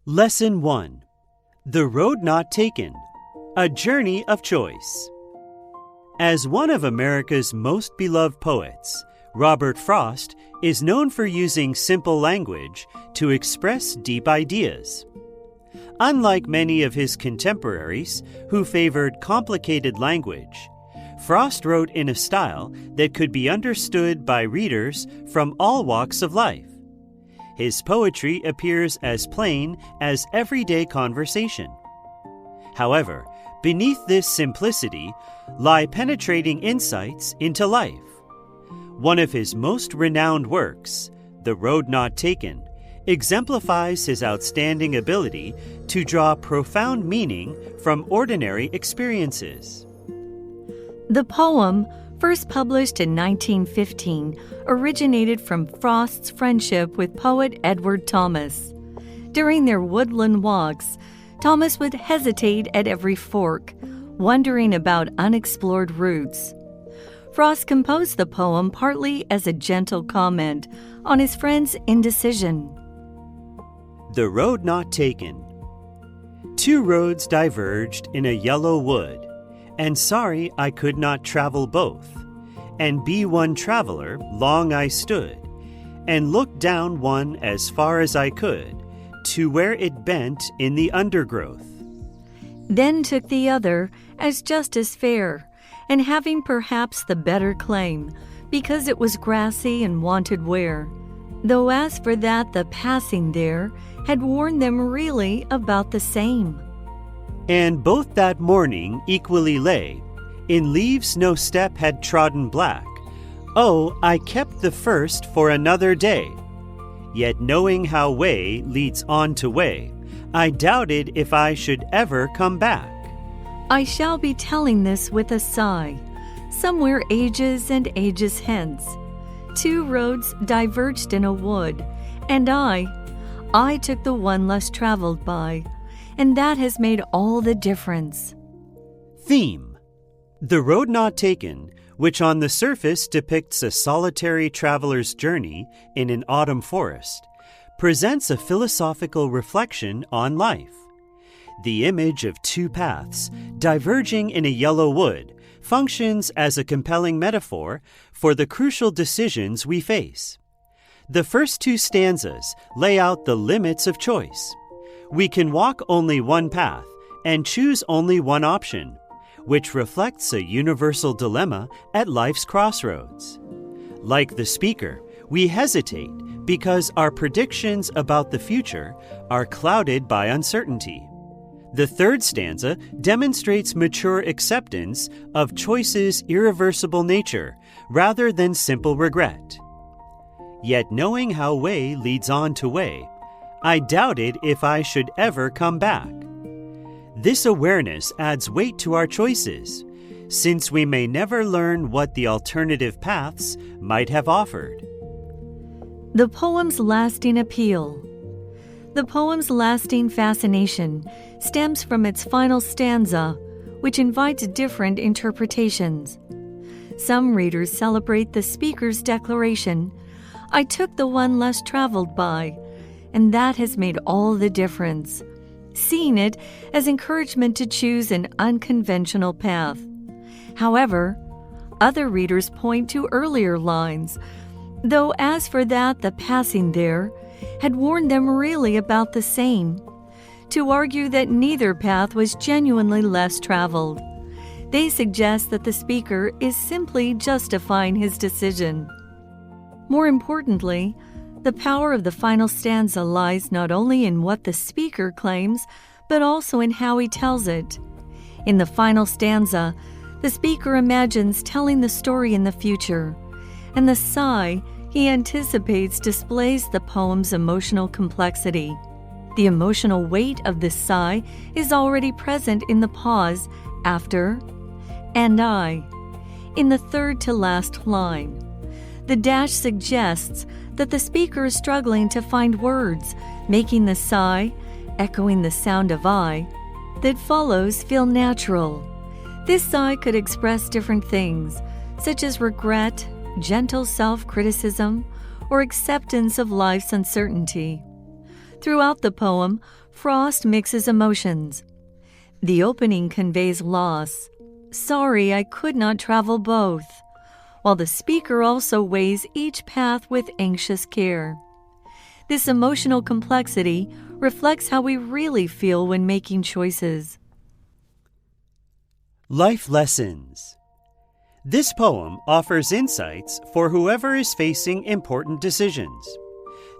Lesson 1. The Road Not Taken, A Journey of Choice. As one of America's most beloved poets, Robert Frost is known for using simple language to express deep ideas. Unlike many of his contemporaries who favored complicated language, Frost wrote in a style that could be understood by readers from all walks of life. His poetry appears as plain as everyday conversation. However, beneath this simplicity lie penetrating insights into life. One of his most renowned works, The Road Not Taken, exemplifies his outstanding ability to draw profound meaning from ordinary experiences. The poem, first published in 1915, originated from Frost's friendship with poet Edward Thomas. During their woodland walks, Thomas would hesitate at every fork, wondering about unexplored routes. Frost composed the poem partly as a gentle comment on his friend's indecision. The Road Not Taken. Two roads diverged in a yellow wood, and sorry I could not travel both. And be one traveler, long I stood, and looked down one as far as I could, to where it bent in the undergrowth. Then took the other as just as fair, and having perhaps the better claim, because it was grassy and wanted wear. Though as for that the passing there had worn them really about the same. And both that morning equally lay, in leaves no step had trodden black. Oh, I kept the first for another day. Yet knowing how way leads on to way, I doubted if I should ever come back. I shall be telling this with a sigh, somewhere ages and ages hence. Two roads diverged in a wood, and I took the one less traveled by, and that has made all the difference. Theme: The Road Not Taken, which on the surface depicts a solitary traveler's journey in an autumn forest, presents a philosophical reflection on life. The image of two paths diverging in a yellow wood functions as a compelling metaphor for the crucial decisions we face. The first two stanzas lay out the limits of choice. We can walk only one path and choose only one option, which reflects a universal dilemma at life's crossroads. Like the speaker, we hesitate because our predictions about the future are clouded by uncertainty. The third stanza demonstrates mature acceptance of choice's irreversible nature rather than simple regret. Yet knowing how way leads on to way, I doubted if I should ever come back. This awareness adds weight to our choices, since we may never learn what the alternative paths might have offered. The poem's lasting appeal. The poem's lasting fascination stems from its final stanza, which invites different interpretations. Some readers celebrate the speaker's declaration, "I took the one less traveled by," and that has made all the difference, seeing it as encouragement to choose an unconventional path. However, other readers point to earlier lines, though as for that the passing there had worn them really about the same, to argue that neither path was genuinely less traveled. They suggest that the speaker is simply justifying his decision. More importantly, the power of the final stanza lies not only in what the speaker claims, but also in how he tells it. In the final stanza, the speaker imagines telling the story in the future, and the sigh he anticipates displays the poem's emotional complexity. The emotional weight of this sigh is already present in the pause after "and I," in the third to last line. The dash suggests that the speaker is struggling to find words, making the sigh, echoing the sound of "I," that follows feel natural. This sigh could express different things, such as regret, gentle self-criticism, or acceptance of life's uncertainty. Throughout the poem, Frost mixes emotions. The opening conveys loss. Sorry, I could not travel both. While the speaker also weighs each path with anxious care. This emotional complexity reflects how we really feel when making choices. Life Lessons. This poem offers insights for whoever is facing important decisions.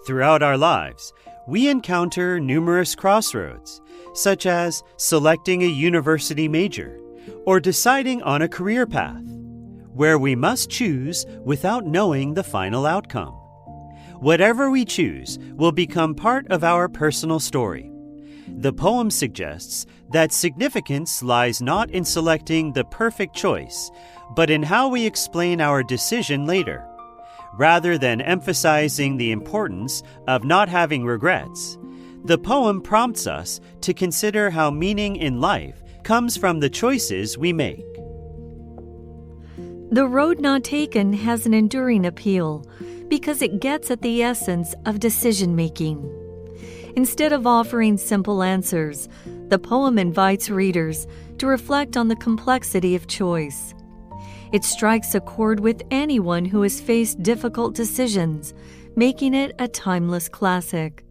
Throughout our lives, we encounter numerous crossroads, such as selecting a university major or deciding on a career path, where we must choose without knowing the final outcome. Whatever we choose will become part of our personal story. The poem suggests that significance lies not in selecting the perfect choice, but in how we explain our decision later. Rather than emphasizing the importance of not having regrets, the poem prompts us to consider how meaning in life comes from the choices we make. The Road Not Taken has an enduring appeal because it gets at the essence of decision-making. Instead of offering simple answers, the poem invites readers to reflect on the complexity of choice. It strikes a chord with anyone who has faced difficult decisions, making it a timeless classic.